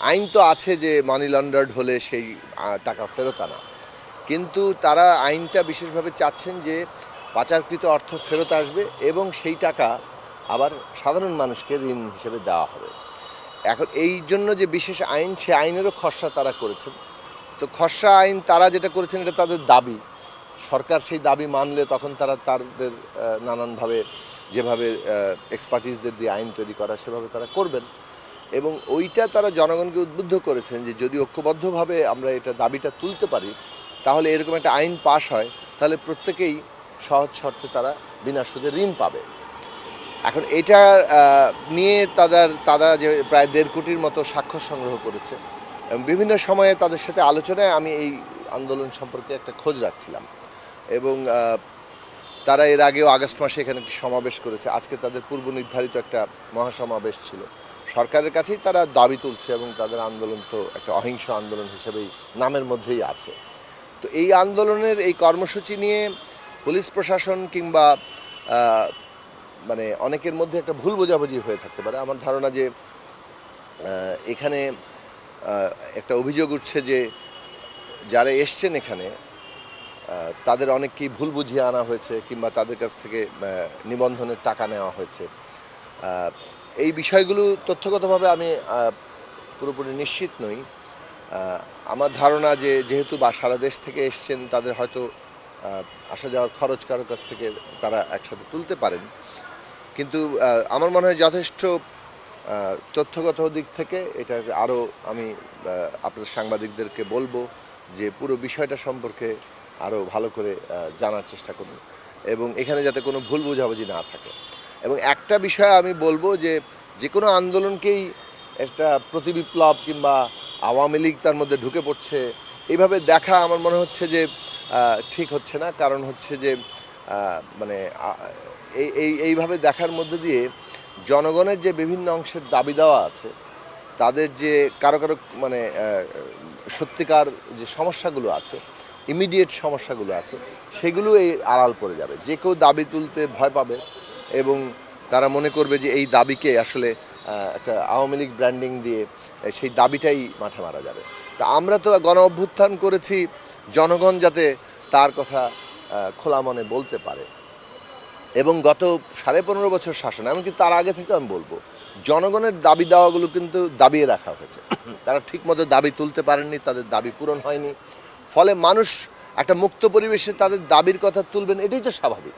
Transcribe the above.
আইন তো আছে যে মানি লন্ডার্ড হলে সেই টাকা ফেরত আনা, কিন্তু তারা আইনটা বিশেষভাবে চাচ্ছেন যে পাচারকৃত অর্থ ফেরত আসবে এবং সেই টাকা আবার সাধারণ মানুষকে ঋণ হিসেবে দেওয়া হবে। এখন এই জন্য যে বিশেষ আইন, সে আইনেরও খসড়া তারা করেছেন। তো খসড়া আইন তারা যেটা করেছেন এটা তাদের দাবি, সরকার সেই দাবি মানলে তখন তারা তাদের নানানভাবে যেভাবে এক্সপার্টিসদের দিয়ে আইন তৈরি করা সেভাবে তারা করবেন। এবং ওইটা তারা জনগণকে উদ্বুদ্ধ করেছেন যে যদি ঐক্যবদ্ধভাবে আমরা এটা দাবিটা তুলতে পারি তাহলে এরকম একটা আইন পাশ হয়, তাহলে প্রত্যেকেই সহজ শর্তে তারা বিনা সুদে ঋণ পাবে। এখন এটা নিয়ে তারা যে প্রায় 1.5 কোটির মতো স্বাক্ষর সংগ্রহ করেছে এবং বিভিন্ন সময়ে তাদের সাথে আলোচনায় আমি এই আন্দোলন সম্পর্কে একটা খোঁজ রাখছিলাম। এবং তারা এর আগেও আগস্ট মাসে এখানে একটি সমাবেশ করেছে। আজকে তাদের পূর্ব নির্ধারিত একটা মহাসমাবেশ ছিল। সরকারের কাছেই তারা দাবি তুলছে এবং তাদের আন্দোলন তো একটা অহিংস আন্দোলন হিসেবেই নামের মধ্যেই আছে। তো এই আন্দোলনের এই কর্মসূচি নিয়ে পুলিশ প্রশাসন কিংবা মানে অনেকের মধ্যে একটা ভুল বোঝাবুঝি হয়ে থাকতে পারে। আমার ধারণা যে এখানে একটা অভিযোগ উঠছে যে যারা এসছেন এখানে তাদের অনেককেই ভুল বুঝিয়ে আনা হয়েছে কিংবা তাদের কাছ থেকে নিবন্ধনের টাকা নেওয়া হয়েছে। এই বিষয়গুলো তথ্যগতভাবে আমি পুরোপুরি নিশ্চিত নই। আমার ধারণা যে যেহেতু সারা দেশ থেকে এসছেন, তাদের হয়তো আসা যাওয়ার খরচ কারোর কাছ থেকে তারা একসাথে তুলতে পারেন, কিন্তু আমার মনে হয় যথেষ্ট তথ্যগত দিক থেকে এটা আরও আমি আপনাদের সাংবাদিকদেরকে বলবো যে পুরো বিষয়টা সম্পর্কে আরও ভালো করে জানার চেষ্টা করুন এবং এখানে যাতে কোনো ভুল বোঝাবুঝি না থাকে। এবং একটা বিষয় আমি বলবো যে কোনো আন্দোলনকেই একটা প্রতিবিপ্লব কিংবা আওয়ামী লীগ তার মধ্যে ঢুকে পড়ছে এইভাবে দেখা আমার মনে হচ্ছে যে ঠিক হচ্ছে না। কারণ হচ্ছে যে মানে এইভাবে দেখার মধ্যে দিয়ে জনগণের যে বিভিন্ন অংশের দাবি দেওয়া আছে, তাদের যে কারো মানে সত্যিকার যে সমস্যাগুলো আছে, ইমিডিয়েট সমস্যাগুলো আছে, সেগুলো এই আড়াল পড়ে যাবে। যে কেউ দাবি তুলতে ভয় পাবে এবং তারা মনে করবে যে এই দাবিকে আসলে একটা আওয়ামী লীগ ব্র্যান্ডিং দিয়ে সেই দাবিটাই মাঠে মারা যাবে। তা আমরা তো গণ অভ্যুত্থান করেছি জনগণ যাতে তার কথা খোলা মনে বলতে পারে। এবং গত 15.5 বছর শাসন, এমনকি তার আগে থেকে আমি বলবো, জনগণের দাবি দেওয়াগুলো কিন্তু দাবিয়ে রাখা হয়েছে। তারা ঠিকমতো দাবি তুলতে পারেননি, তাদের দাবি পূরণ হয়নি। ফলে মানুষ একটা মুক্ত পরিবেশে তাদের দাবির কথা তুলবেন, এটাই তো স্বাভাবিক।